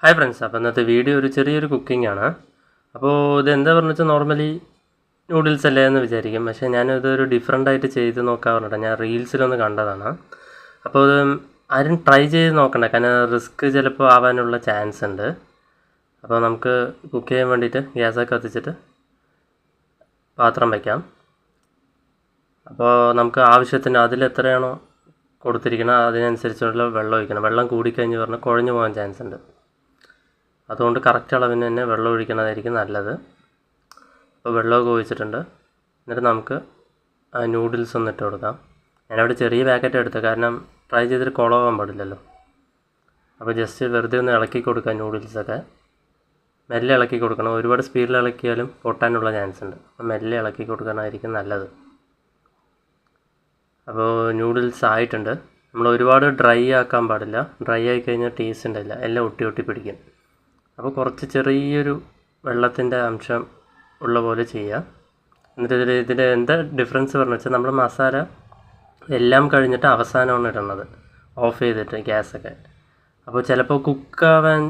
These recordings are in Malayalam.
ഹായ് ഫ്രണ്ട്സ്, അപ്പോൾ ഇന്നത്തെ വീഡിയോ ഒരു ചെറിയൊരു കുക്കിംഗ് ആണ്. അപ്പോൾ ഇതെന്താ പറഞ്ഞാൽ വെച്ചാൽ നോർമലി നൂഡിൽസ് അല്ലേ എന്ന് വിചാരിക്കും. പക്ഷേ ഞാനിതൊരു ഡിഫറെൻ്റായിട്ട് ചെയ്ത് നോക്കാറുണ്ട്. ഞാൻ റീൽസിലൊന്ന് കണ്ടതാണ്. അപ്പോൾ ഇത് ആരും ട്രൈ ചെയ്ത് നോക്കണ്ട, കാരണം റിസ്ക് ചിലപ്പോൾ ആവാനുള്ള ചാൻസ് ഉണ്ട്. അപ്പോൾ നമുക്ക് കുക്ക് ചെയ്യാൻ വേണ്ടിയിട്ട് ഗ്യാസൊക്കെ കത്തിച്ചിട്ട് പാത്രം വയ്ക്കാം. അപ്പോൾ നമുക്ക് ആവശ്യത്തിന് അതിലെത്രയാണോ കൊടുത്തിരിക്കണം അതിനനുസരിച്ചുള്ള വെള്ളം ഒഴിക്കണം. വെള്ളം കൂടിക്കഴിഞ്ഞ് പറഞ്ഞാൽ കുഴഞ്ഞു പോകാൻ ചാൻസ് ഉണ്ട്. അതുകൊണ്ട് കറക്റ്റ് അളവിന് തന്നെ വെള്ളം ഒഴിക്കുന്നതായിരിക്കും നല്ലത്. അപ്പോൾ വെള്ളമൊക്കെ ഒഴിച്ചിട്ടുണ്ട്. എന്നിട്ട് നമുക്ക് നൂഡിൽസ് ഒന്ന് ഇട്ട് കൊടുക്കാം. ഞാനവിടെ ചെറിയ പാക്കറ്റ് എടുത്തു, കാരണം ട്രൈ ചെയ്തിട്ട് കുളമാകാൻ പാടില്ലല്ലോ. അപ്പോൾ ജസ്റ്റ് വെറുതെ ഒന്ന് ഇളക്കി കൊടുക്കാം. നൂഡിൽസൊക്കെ മെല്ലെ ഇളക്കി കൊടുക്കണം. ഒരുപാട് സ്പീഡിൽ ഇളക്കിയാലും പൊട്ടാനുള്ള ചാൻസ് ഉണ്ട്. അപ്പോൾ മെല്ലെ ഇളക്കി കൊടുക്കാനായിരിക്കും നല്ലത്. അപ്പോൾ നൂഡിൽസ് ആയിട്ടുണ്ട്. നമ്മൾ ഒരുപാട് ഡ്രൈ ആക്കാൻ പാടില്ല. ഡ്രൈ ആയി കഴിഞ്ഞാൽ ടേസ്റ്റ് ഉണ്ടാവില്ല, എല്ലാം ഒട്ടി പിടിക്കും. അപ്പോൾ കുറച്ച് ചെറിയൊരു വെള്ളത്തിൻ്റെ അംശം ഉള്ള പോലെ ചെയ്യുക. എന്നിട്ട് ഇതിൻ്റെ എന്താ ഡിഫറൻസ് പറഞ്ഞു വെച്ചാൽ നമ്മൾ മസാല എല്ലാം കഴിഞ്ഞിട്ട് അവസാനമാണ് ഇടുന്നത്, ഓഫ് ചെയ്തിട്ട് ഗ്യാസൊക്കെ. അപ്പോൾ ചിലപ്പോൾ കുക്കാവാൻ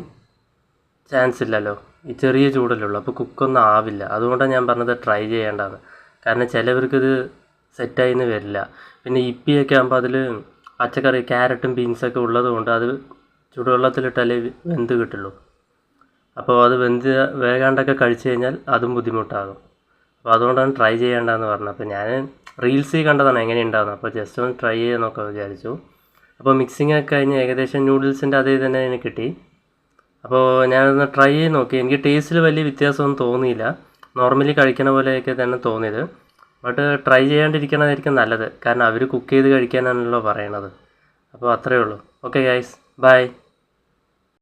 ചാൻസ് ഇല്ലല്ലോ, ഈ ചെറിയ ചൂടല്ലുള്ളൂ. അപ്പോൾ കുക്കൊന്നും ആവില്ല. അതുകൊണ്ടാണ് ഞാൻ പറഞ്ഞത് ട്രൈ ചെയ്യേണ്ടതാണ്. കാരണം ചിലവർക്കിത് സെറ്റായിന്ന് വരില്ല. പിന്നെ ഇപ്പിയൊക്കെ ആകുമ്പോൾ അതിൽ പച്ചക്കറി ക്യാരറ്റും ബീൻസൊക്കെ ഉള്ളത് കൊണ്ട് അത് ചൂടുവെള്ളത്തിലിട്ടാലേ വെന്ത് കിട്ടുള്ളൂ. അപ്പോൾ അത് വേകാണ്ടൊക്കെ കഴിച്ച് കഴിഞ്ഞാൽ അതും ബുദ്ധിമുട്ടാകും. അപ്പോൾ അതുകൊണ്ടാണ് ട്രൈ ചെയ്യേണ്ടതെന്ന് പറഞ്ഞത്. അപ്പോൾ ഞാൻ റീൽസിൽ കണ്ടതാണ് എങ്ങനെയുണ്ടാകുന്നത്. അപ്പോൾ ജസ്റ്റ് ഒന്ന് ട്രൈ ചെയ്ത് നോക്കാൻ വിചാരിച്ചു. അപ്പോൾ മിക്സിംഗ് ഒക്കെ കഴിഞ്ഞ് ഏകദേശം നൂഡിൽസിൻ്റെ അതേ തന്നെ എനിക്ക് കിട്ടി. അപ്പോൾ ഞാനൊന്ന് ട്രൈ ചെയ്ത് നോക്കി. എനിക്ക് ടേസ്റ്റിൽ വലിയ വ്യത്യാസമൊന്നും തോന്നിയില്ല. നോർമലി കഴിക്കണ പോലെയൊക്കെ തന്നെ തോന്നിയത്. ബട്ട് ട്രൈ ചെയ്യാണ്ടിരിക്കണതായിരിക്കും നല്ലത്, കാരണം അവർ കുക്ക് ചെയ്ത് കഴിക്കാനാണല്ലോ പറയണത്. അപ്പോൾ അത്രയേ ഉള്ളൂ. Okay guys, by.